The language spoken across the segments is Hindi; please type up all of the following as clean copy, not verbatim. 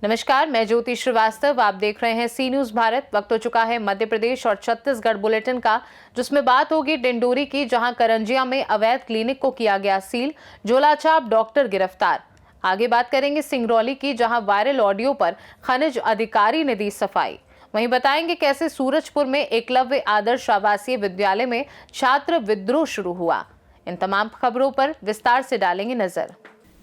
नमस्कार, मैं ज्योति श्रीवास्तव। आप देख रहे हैं सी न्यूज भारत। वक्त हो चुका है मध्य प्रदेश और छत्तीसगढ़ बुलेटिन का, जिसमें बात होगी डिंडोरी की, जहां करंजिया में अवैध क्लिनिक को किया गया सील, झोलाछाप डॉक्टर गिरफ्तार। आगे बात करेंगे सिंगरौली की, जहां वायरल ऑडियो पर खनिज अधिकारी ने दी सफाई। वहीं बताएंगे कैसे सूरजपुर में एकलव्य आदर्श आवासीय विद्यालय में छात्र विद्रोह शुरू हुआ। इन तमाम खबरों पर विस्तार से डालेंगे नजर।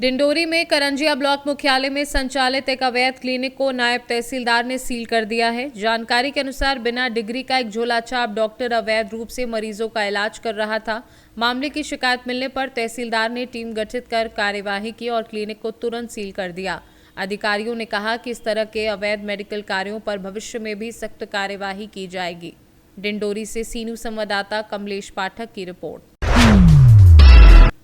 डिंडोरी में करंजिया ब्लॉक मुख्यालय में संचालित एक अवैध क्लिनिक को नायब तहसीलदार ने सील कर दिया है। जानकारी के अनुसार बिना डिग्री का एक झोलाछाप डॉक्टर अवैध रूप से मरीजों का इलाज कर रहा था। मामले की शिकायत मिलने पर तहसीलदार ने टीम गठित कर कार्यवाही की और क्लिनिक को तुरंत सील कर दिया। अधिकारियों ने कहा कि इस तरह के अवैध मेडिकल कार्यों पर भविष्य में भी सख्त कार्यवाही की जाएगी। डिंडोरी से सी न्यूज संवाददाता कमलेश पाठक की रिपोर्ट।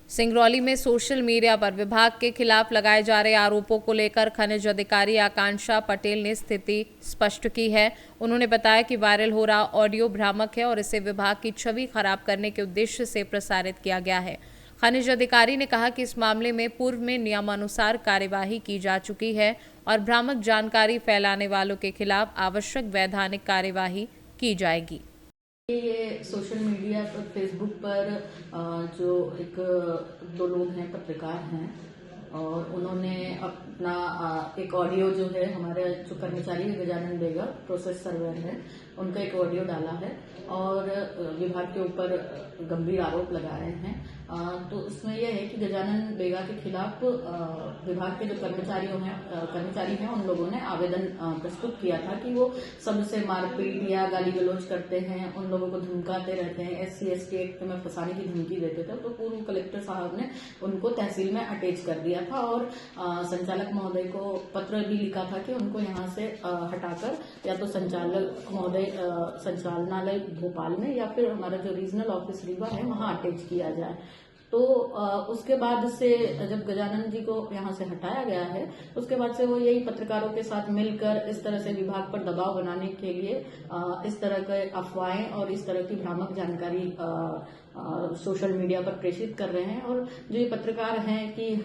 सिंगरौली में सोशल मीडिया पर विभाग के खिलाफ लगाए जा रहे आरोपों को लेकर खनिज अधिकारी आकांक्षा पटेल ने स्थिति स्पष्ट की है। उन्होंने बताया कि वायरल हो रहा ऑडियो भ्रामक है और इसे विभाग की छवि खराब करने के उद्देश्य से प्रसारित किया गया है। खनिज अधिकारी ने कहा कि इस मामले में पूर्व में नियमानुसार कार्यवाही की जा चुकी है और भ्रामक जानकारी फैलाने वालों के खिलाफ आवश्यक वैधानिक कार्यवाही की जाएगी। ये सोशल मीडिया पर फेसबुक पर जो दो लोग हैं, पत्रकार हैं, और उन्होंने अपना एक ऑडियो जो है, हमारे जो कर्मचारी है गजानन बेगा प्रोसेस सर्वर है, उनका एक ऑडियो डाला है और विभाग के ऊपर गंभीर आरोप लगाए हैं। तो उसमें यह है कि गजानन बेगा के खिलाफ विभाग के जो कर्मचारी हैं उन लोगों ने आवेदन प्रस्तुत किया था कि वो सबसे मारपीट या गाली गलौज करते हैं, उन लोगों को धमकाते रहते हैं, SC/ST एक्ट में फंसाने की धमकी देते थे। तो पूर्व कलेक्टर साहब ने उनको तहसील में अटैच कर दिया था और संचालक महोदय को पत्र भी लिखा था कि उनको यहाँ से हटाकर या तो संचालक महोदय संचालनालय भोपाल में या फिर हमारा जो रीजनल ऑफिस रीवा है वहां अटैच किया जाए। तो उसके बाद से जब गजानन जी को यहाँ से हटाया गया है, उसके बाद से वो यही पत्रकारों के साथ मिलकर इस तरह से विभाग पर दबाव बनाने के लिए इस तरह के अफवाहें और इस तरह की भ्रामक जानकारी सोशल मीडिया पर प्रेषित कर रहे हैं। और जो ये पत्रकार हैं कि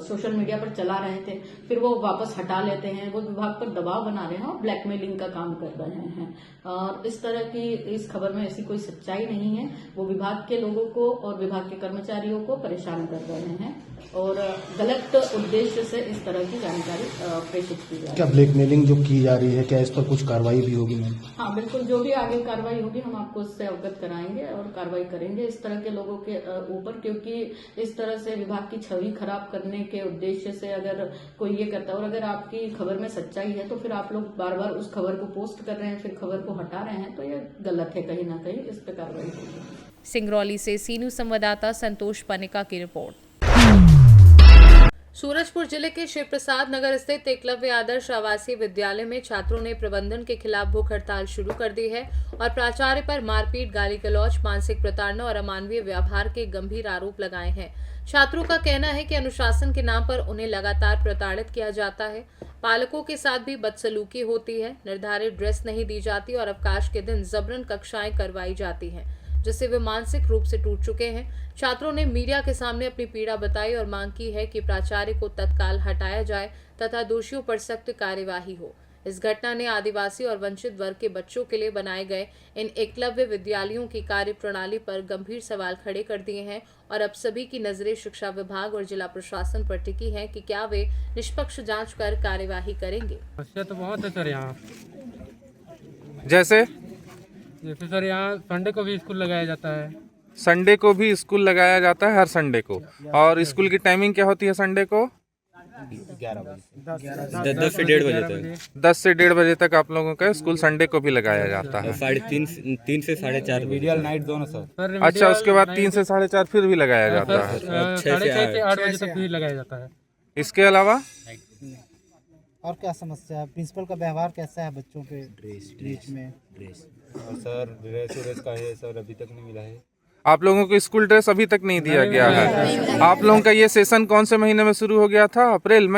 सोशल मीडिया पर चला रहे थे, फिर वो वापस हटा लेते हैं, वो विभाग पर दबाव बना रहे हैं और ब्लैकमेलिंग का काम कर रहे हैं। और इस तरह की इस खबर में ऐसी कोई सच्चाई नहीं है। वो विभाग के लोगों को और विभाग के कर्मचारियों को परेशान कर रहे हैं और गलत उद्देश्य से इस तरह की जानकारी प्रेषित की जा रही है। क्या ब्लैकमेलिंग जो की जा रही है, क्या इस पर कुछ कार्रवाई भी होगी मैम? हाँ बिल्कुल, जो भी आगे कार्रवाई होगी हम आपको उससे अवगत कराएंगे और कार्रवाई करेंगे इस तरह के लोगों के ऊपर, क्योंकि इस तरह से विभाग की छवि खराब करने के उद्देश्य से अगर कोई ये करता है और अगर आपकी खबर में सच्चाई है तो फिर आप लोग बार बार उस खबर को पोस्ट कर रहे हैं, फिर खबर को हटा रहे हैं, तो ये गलत है। कहीं ना कहीं इस पर कार्रवाई होगी। सिंगरौली से सी न्यूज संवाददाता संतोष पनिका की रिपोर्ट। सूरजपुर जिले के शिव प्रसाद नगर स्थित एकलव्य आदर्श आवासीय विद्यालय में छात्रों ने प्रबंधन के खिलाफ भूख हड़ताल शुरू कर दी है और प्राचार्य पर मारपीट, गाली गलौज, मानसिक प्रताड़ना और अमानवीय व्यवहार के गंभीर आरोप लगाए हैं। छात्रों का कहना है कि अनुशासन के नाम पर उन्हें लगातार प्रताड़ित किया जाता है, पालकों के साथ भी बदसलूकी होती है, निर्धारित ड्रेस नहीं दी जाती और अवकाश के दिन जबरन कक्षाएं करवाई जाती हैं, जिससे वे मानसिक रूप से टूट चुके हैं। छात्रों ने मीडिया के सामने अपनी पीड़ा बताई और मांग की है कि प्राचार्य को तत्काल हटाया जाए तथा दोषियों पर सख्त कार्यवाही हो। इस घटना ने आदिवासी और वंचित वर्ग के बच्चों के लिए बनाए गए इन एकलव्य विद्यालयों की कार्यप्रणाली पर गंभीर सवाल खड़े कर दिए हैं और अब सभी की नजरें शिक्षा विभाग और जिला प्रशासन पर टिकी हैं कि क्या वे निष्पक्ष जांच कर कार्यवाही करेंगे। तो बहुत है सर, यहाँ जैसे सर यहाँ संडे को भी स्कूल लगाया जाता है। संडे को भी स्कूल लगाया जाता है, हर संडे को। और स्कूल की टाइमिंग क्या होती है संडे को? 10 से 1:30 बजे तक। 10 से 1:30 बजे तक आप लोगों का स्कूल संडे को भी लगाया जाता है। 3 से 4:30 मीडियल नाइट दोनों सर। अच्छा, उसके बाद 3 से 4:30 फिर भी लगाया जाता है। 6 से 8 बजे तक भी लगाया जाता है। इसके अलावा और क्या समस्या है? प्रिंसिपल का व्यवहार कैसा है बच्चों के बीच में? और सर ड्रेस का है सर, अभी तक नहीं मिला है। आप लोगों को स्कूल ड्रेस अभी तक नहीं दिया गया है। आप लोगों का ये सेशन कौन से महीने में शुरू हो गया था? अप्रैल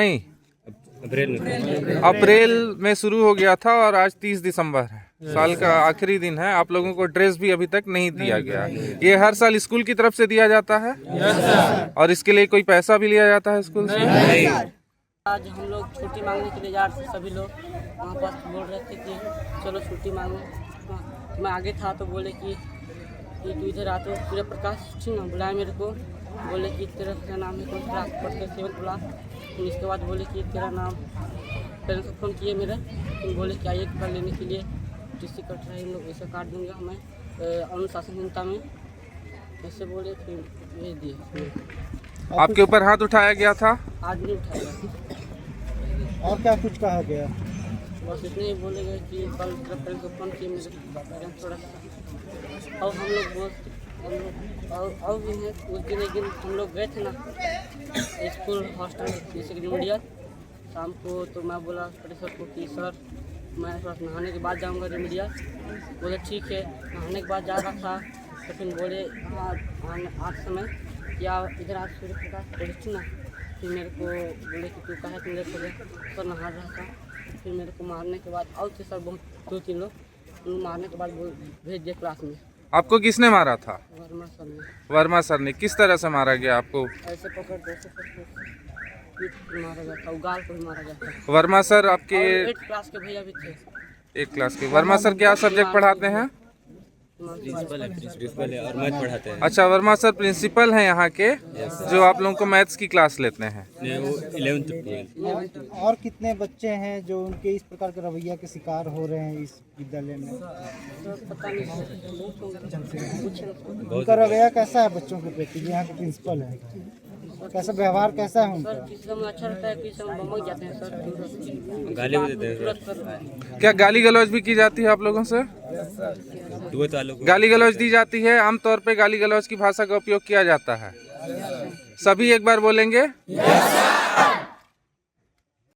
में शुरू हो गया था और आज 30 दिसंबर है। साल का आखिरी दिन है, आप लोगों को ड्रेस भी अभी तक नहीं दिया गया। ये हर साल स्कूल की तरफ से दिया जाता है और इसके लिए कोई पैसा भी लिया जाता है स्कूल से? आज हम लोग छुट्टी मांगने के लिए जा रहे थे, सभी लोग वहाँ पास बोल रहे थे कि चलो छुट्टी मांगो। मैं आगे था तो बोले कि तू इधर आ, तो सूर्य प्रकाश सिंह बुलाया मेरे को, बोले कि तेरा नाम है कौन क्लास पढ़ते 7th क्लास। फिर इसके बाद बोले कि तेरा नाम, पेरेंट्स को फ़ोन किए मेरे, फिर बोले कि आइए कपड़ा लेने के लिए, टीसी कट रहा है, इन लोग ऐसे काट दूँगा मैं अनुशासनहीनता में, ऐसे बोले, फिर भेज दिए। आपके ऊपर हाथ उठाया गया था? आज नहीं उठाएगा। और क्या कुछ कहा गया? बस इतने ही बोले गए कि कल तेरा पेरेंट्स को फ़ोन किए मेरे पेरेंट्स थोड़ा सा, और हम लोग और भी हैं। उस दिन एक दिन हम लोग गए थे ना स्कूल हॉस्टल जैसे कि रेमेडियल, शाम को तो मैं बोला प्रोफेसर को कि सर मैं थोड़ा नहाने के बाद जाऊंगा रेमेडियल। बोले ठीक है। नहाने के बाद जा रहा था तो फिर बोले आज समय या इधर आज सूर्य प्रकाश पहुँची ना, फिर मेरे को बोले कि तू कहा कि मेरे को सर नहा रहा था। फिर मेरे को मारने के बाद और थे सर बहुत 2-3 लोग, मारने के बाद भेज दिए क्लास में। आपको किसने मारा था? वर्मा सर ने। वर्मा सर ने। किस तरह से मारा गया आपको? ऐसे पकड़ के ऐसे पीठ मारा गया था, उगाल को भी मारा गया था। वर्मा सर आपके 8th क्लास के भैया भी थे। 1 क्लास के। वर्मा सर क्या सब्जेक्ट पढ़ाते हैं? प्रिंसिपल है और मैथ पढ़ाते हैं। अच्छा, वर्मा सर प्रिंसिपल हैं यहाँ के, जो आप लोगों को मैथ्स की क्लास लेते हैं। नहीं, वो 11th 12th। और कितने बच्चे हैं जो उनके इस प्रकार के रवैया के शिकार हो रहे हैं इस विद्यालय में? तो पता नहीं उनका रवैया कैसा है बच्चों के प्रति? यहाँ के प्रिंसिपल है, कैसा व्यवहार कैसा है उनका? सर, किसी समय अच्छा रहता है, किसी समय बमक जाते हैं सर, गाली भी देते हैं सर। क्या गाली गलौज भी की जाती है आप लोगों से? दो तालों को गाली गलौज दी जाती है? आमतौर पे गाली गलौज की भाषा का उपयोग किया जाता है। सभी एक बार बोलेंगे।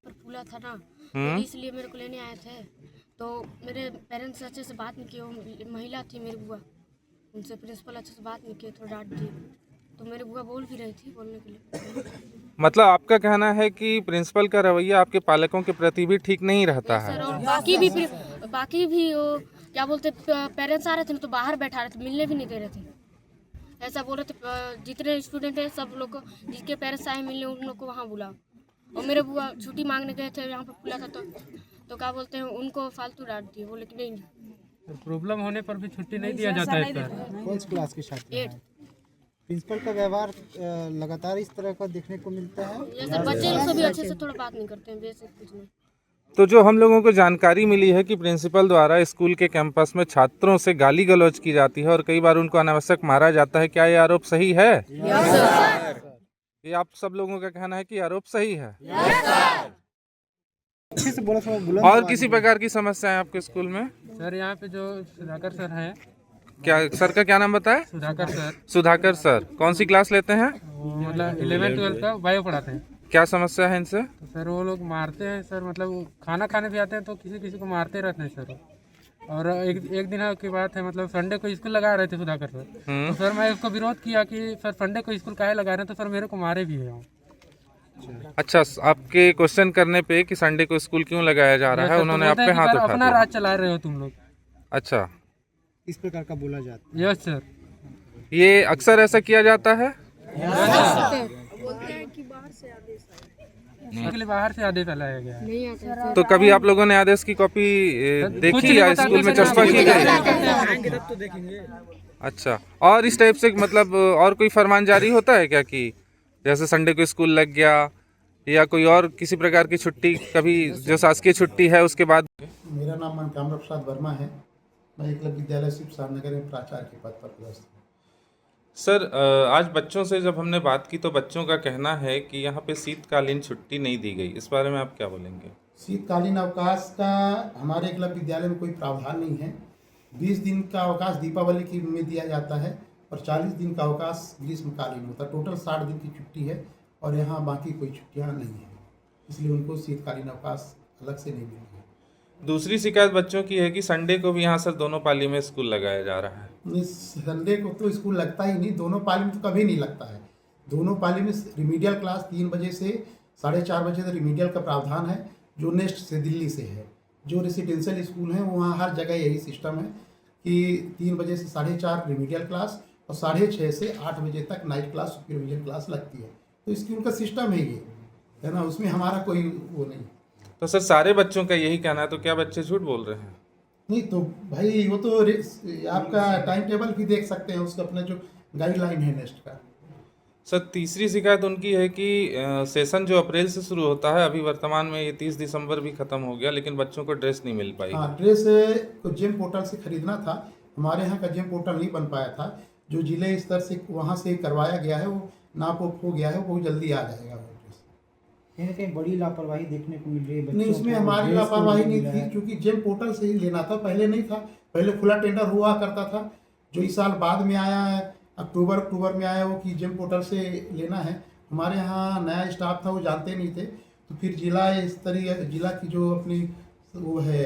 पुला था ना, तो इसलिए मेरे को लेने आए थे, तो मेरे पेरेंट्स से अच्छे से बात नहीं किए। वो महिला थी मेरी बुआ, उनसे प्रिंसिपल अच्छे से बात नहीं किए, थोड़ा डांट दिए। तो मेरी बुआ बोल भी रही थी बोलने के लिए। मतलब आपका कहना है कि प्रिंसिपल का रवैया आपके पालकों के प्रति भी ठीक नहीं रहता है? सर, और बाकी भी वो क्या बोलते, पेरेंट्स आ रहे थे ना तो बाहर बैठा रहे थे, मिलने भी नहीं दे रहे थे। ऐसा बोल रहे थे जितने स्टूडेंट हैं सब लोग को, जिसके पेरेंट्स आए मिलने उन लोग को वहाँ बुलाओ। और मेरे बुआ छुट्टी मांगने गए थे, यहाँ पर खुला था तो क्या बोलते हैं उनको फालतू डांट दिए, बोले कि नहीं। प्रॉब्लम होने पर भी छुट्टी नहीं दिया जाता है सर। कौन सी क्लास के छात्र हैं? 8th। प्रिंसिपल का व्यवहार लगातार इस तरह का देखने को मिलता है। ये सर बच्चे लोग से भी अच्छे से थोड़ा बात नहीं करते हैं, बेसिक कुछ नहीं। तो जो हम लोगों को जानकारी मिली है कि प्रिंसिपल द्वारा स्कूल के कैंपस में छात्रों से गाली गलौज की जाती है और कई बार उनको अनावश्यक मारा जाता है, क्या ये आरोप सही है? ये आप सब लोगों का कहना है कि आरोप सही है? अच्छे से बोला, थोड़ा बुलंद और आवाज किसी में। प्रकार की समस्या है आपके स्कूल में? सर यहाँ पे जो सुधाकर सर हैं, क्या सर का क्या नाम बताए? Sudhakar sir, Sudhakar sir. कौन सी क्लास लेते हैं? वो मतलब 11th 12th का बायो पढ़ाते हैं। क्या समस्या है इनसे? तो सर वो लोग मारते हैं सर, मतलब वो खाना खाने भी आते हैं तो किसी किसी को मारते रहते हैं सर। और एक दिन की बात है, मतलब संडे को स्कूल लगा रहे थे सुधाकर सर, तो सर मैं उसको विरोध किया कि सर संडे को स्कूल काहे लगा रहे हैं, तो सर मेरे को मारे भी है। अच्छा, आपके क्वेश्चन करने पे कि संडे को स्कूल क्यों लगाया जा रहा है, उन्होंने आप पे हाथ उठा अपना दिया। राज चला रहे हो तुम लोग। अच्छा, इस प्रकार का बोला जाता है। Yes sir. ये अक्सर ऐसा किया जाता है? इसके लिए बाहर से आदेश लाया गया है। नहीं आता तो कभी आप लोगों ने आदेश की कॉपी देखी या स्कूल में चस्पा की गई? अच्छा, और इस टाइप से मतलब और कोई फरमान जारी होता है क्या कि जैसे संडे को स्कूल लग गया या कोई और किसी प्रकार की छुट्टी, कभी जो शासकीय छुट्टी है उसके बाद? मेरा नाम मनकामरा प्रसाद वर्मा है। मैं एकलव्य विद्यालय शिव सारनगर में प्राचार्य के पद पर पदस्थ हूँ। सर, आज बच्चों से जब हमने बात की तो बच्चों का कहना है कि यहाँ पे शीतकालीन छुट्टी नहीं दी गई, इस बारे में आप क्या बोलेंगे? शीतकालीन अवकाश का हमारे एकलव्य विद्यालय में कोई प्रावधान नहीं है। 20 दिन का अवकाश दीपावली की में दिया जाता है और 40 दिन का अवकाश ग्रीष्मकालीन होता है। टोटल 60 दिन की छुट्टी है और यहाँ बाकी कोई छुट्टियाँ नहीं हैं, इसलिए उनको शीतकालीन अवकाश अलग से नहीं मिली है। दूसरी शिकायत बच्चों की है कि संडे को भी यहाँ सर दोनों पाली में स्कूल लगाया जा रहा है। संडे को तो स्कूल लगता ही नहीं, दोनों पाली में तो कभी नहीं लगता है। दोनों पाली में रिमीडियल क्लास 3 बजे से 4:30 बजे तक रिमीडियल का प्रावधान है, जो नेक्स्ट से दिल्ली से है। जो रेसिडेंशियल स्कूल हैं वहाँ हर जगह यही सिस्टम है कि 3 बजे से 4:30 रिमीडियल क्लास और 6:30 से 8 बजे तक नाइट क्लास सुपरविजन क्लास लगती है। तो स्कूल का सिस्टम है ये, है ना, उसमें हमारा कोई वो नहीं। तो सर सारे बच्चों का यही कहना है, तो क्या बच्चे झूठ बोल रहे हैं? नहीं तो भाई वो तो आपका टाइम टेबल भी देख सकते हैं, उसका अपना जो गाइडलाइन है नेक्स्ट का। सर तीसरी शिकायत उनकी है कि सेशन जो अप्रैल से शुरू होता है, अभी वर्तमान में ये 30 दिसंबर भी खत्म हो गया, लेकिन बच्चों को ड्रेस नहीं मिल पाई। हाँ, ड्रेस को जेम पोर्टल से खरीदना था, हमारे यहाँ का जेम पोर्टल नहीं बन पाया था। जो जिले स्तर से वहाँ से करवाया गया है वो नाप हो गया है, वो जल्दी आ जाएगा वो ड्रेस। कहीं ना कहीं बड़ी लापरवाही देखने को मिल रही है नहीं, उसमें हमारी लापरवाही नहीं थी, क्योंकि जेम पोर्टल से ही लेना था, पहले नहीं था। पहले खुला टेंडर हुआ करता था, जो इस साल बाद में आया है, अक्टूबर में आया वो कि जेम पोर्टल से लेना है। हमारे यहाँ नया स्टाफ था, वो जानते नहीं थे, तो फिर जिला की जो अपनी वो है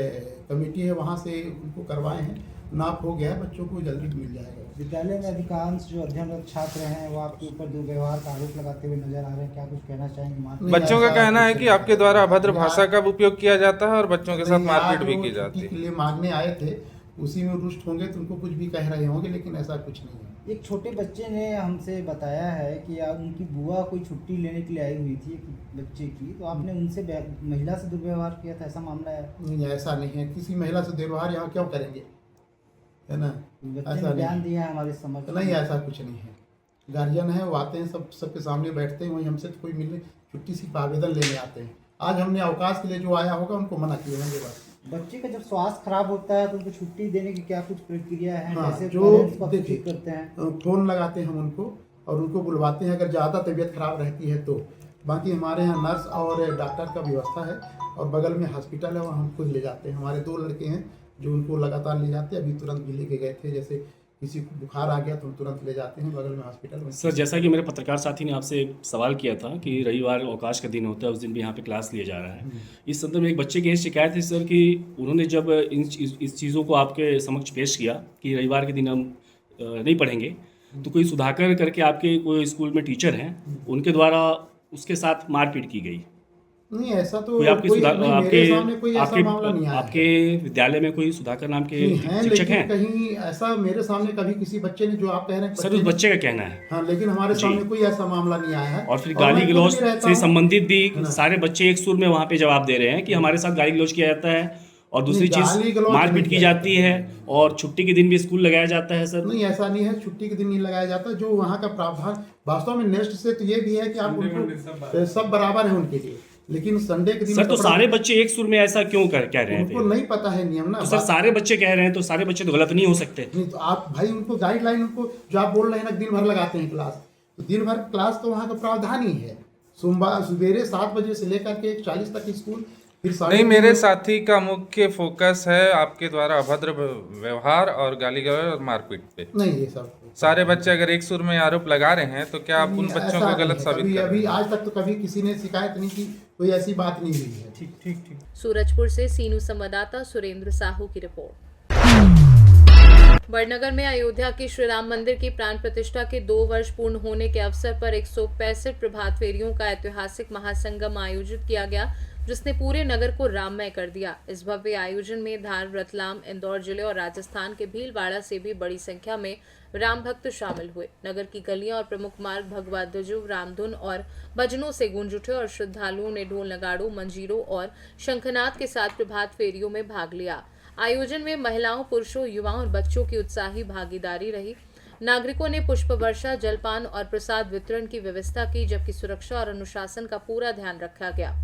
कमेटी है, वहाँ से उनको करवाए हैं, नाप हो गया है, बच्चों को जल्दी मिल जाएगा। विद्यालय में अधिकांश जो अध्ययनरत छात्र हैं वो आपके ऊपर दुर्व्यवहार का आरोप लगाते हुए नजर आ रहे हैं, क्या कुछ कहना चाहेंगे? बच्चों का कहना है कि आपके द्वारा अभद्र भाषा का उपयोग किया जाता है और बच्चों के साथ मारपीट भी की जाती है। के लिए मांगने आए थे, उसी में रुष्ट होंगे तो उनको कुछ भी कह रहे होंगे, लेकिन ऐसा कुछ नहीं है। एक छोटे बच्चे ने हमसे बताया है कि उनकी बुआ कोई छुट्टी लेने के लिए आई हुई थी एक बच्चे की, तो आपने उनसे महिला से दुर्व्यवहार किया था, ऐसा मामला है? नहीं, ऐसा नहीं है, किसी महिला से दुर्व्यवहार यहाँ क्यों करेंगे, है ना, ऐसा बयान दिया है हमारे समझ। नहीं, ऐसा कुछ नहीं है। गार्जियन है, वो आते हैं, सबके सामने बैठते हैं, वहीं हमसे तो कोई मिलने छुट्टी सिर्फ आवेदन लेने आते हैं। आज हमने अवकाश के लिए जो आया होगा उनको मना किए होंगे बस। बच्चे का जब स्वास्थ्य खराब होता है तो उनको छुट्टी देने की क्या कुछ प्रक्रिया है? हाँ, कैसे जो पेरेंट्स को सूचित करते हैं? फ़ोन लगाते हैं हम उनको और उनको बुलवाते हैं, अगर ज़्यादा तबीयत खराब रहती है तो। बाकी हमारे यहाँ नर्स और डॉक्टर का व्यवस्था है, और बगल में हॉस्पिटल है, वहाँ हम खुद ले जाते हैं। हमारे 2 लड़के हैं जो उनको लगातार ले जाते हैं, अभी तुरंत भी लेके गए थे। जैसे किसी को बुखार आ गया तो हम तुरंत ले जाते हैं बगल में हॉस्पिटल में। सर जैसा कि मेरे पत्रकार साथी ने आपसे सवाल किया था कि रविवार अवकाश का दिन होता है, उस दिन भी यहाँ पे क्लास लिया जा रहा है, इस संदर्भ में एक बच्चे की शिकायत है सर कि उन्होंने जब इस चीज़ों को आपके समक्ष पेश किया कि रविवार के दिन हम नहीं पढ़ेंगे, तो कोई सुधाकर करके आपके कोई स्कूल में टीचर हैं, उनके द्वारा उसके साथ मारपीट की गई। नहीं, ऐसा तो कोई आपके मेरे सामने कोई ऐसा मामला नहीं आया। आपके विद्यालय में कोई सुधाकर नाम के शिक्षक लेकिन हैं? कहीं ऐसा मेरे सामने कभी किसी बच्चे ने, जो आप कह रहे हैं सर उस बच्चे का कहना है। हाँ, लेकिन हमारे सामने कोई ऐसा मामला नहीं आया है। और फिर गाली गलौज से संबंधित भी सारे बच्चे एक सुर में वहाँ पे जवाब दे रहे हैं कि हमारे साथ गाली गलौज किया जाता है, और दूसरी चीज मारपीट की जाती है, और छुट्टी के दिन भी स्कूल लगाया जाता है। सर नहीं, ऐसा नहीं है, छुट्टी के दिन नहीं लगाया जाता। जो वहाँ का प्रावधान वास्तव में नेक्स्ट से तो ये भी है कि आप उनको सब बराबर है उनके लिए, लेकिन संडे के दिन सर तो सारे बच्चे एक सुर में ऐसा क्यों कह रहे हैं? उनको नहीं पता है नियम ना। तो सर सारे बच्चे कह रहे हैं तो सारे बच्चे तो गलत नहीं हो सकते। नहीं, तो आप भाई उनको गाइडलाइन, उनको जो आप बोल रहे हैं ना दिन भर लगाते हैं क्लास, तो दिन भर क्लास तो वहाँ का प्रावधान ही है। सोमवार सवेरे 7 बजे से लेकर के 1:40 तक स्कूल, फिर नहीं, मेरे साथी का मुख्य फोकस है आपके द्वारा अभद्र व्यवहार और गाली गलौज और मारपीट पे। नहीं, ये सब सारे बच्चे अगर एक सुर में आरोप लगा रहे हैं तो क्या आप उन बच्चों को गलत साबित कर रहे हैं? अभी आज तक तो कभी किसी ने शिकायत नहीं की, कोई ऐसी बात नहीं हुई है। ठीक। सूरजपुर से सीनू संवाददाता सुरेंद्र साहू की रिपोर्ट। बड़नगर में अयोध्या के श्री राम मंदिर की प्राण प्रतिष्ठा के 2 वर्ष पूर्ण होने के अवसर पर 165 प्रभात फेरियों का ऐतिहासिक महासंगम आयोजित किया गया, जिसने पूरे नगर को राममय कर दिया। इस भव्य आयोजन में धार, रतलाम, इंदौर जिले और राजस्थान के भीलवाड़ा से भी बड़ी संख्या में राम भक्त शामिल हुए। नगर की गलियां और प्रमुख मार्ग भगवा ध्वजों, रामधुन और भजनों से गूंज उठे और श्रद्धालुओं ने ढोल, नगाड़ों, मंजीरों और शंखनाद के साथ प्रभात फेरियों में भाग लिया। आयोजन में महिलाओं, पुरुषों, युवाओं और बच्चों की उत्साही भागीदारी रही। नागरिकों ने पुष्प वर्षा, जलपान और प्रसाद वितरण की व्यवस्था की, जबकि सुरक्षा और अनुशासन का पूरा ध्यान रखा गया।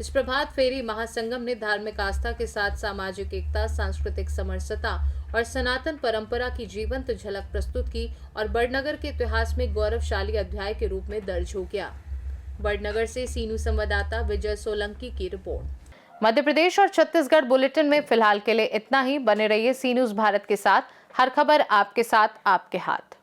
इस प्रभात फेरी महासंगम ने धार्मिक आस्था के साथ सामाजिक एकता, सांस्कृतिक समरसता और सनातन परंपरा की जीवंत झलक प्रस्तुत की और बड़नगर के इतिहास में गौरवशाली अध्याय के रूप में दर्ज हो गया। बड़नगर से सीनू संवाददाता विजय सोलंकी की रिपोर्ट। मध्य प्रदेश और छत्तीसगढ़ बुलेटिन में फिलहाल के लिए इतना ही। बने रहिए सी न्यूज़ भारत के साथ। हर खबर आपके साथ, आपके हाथ।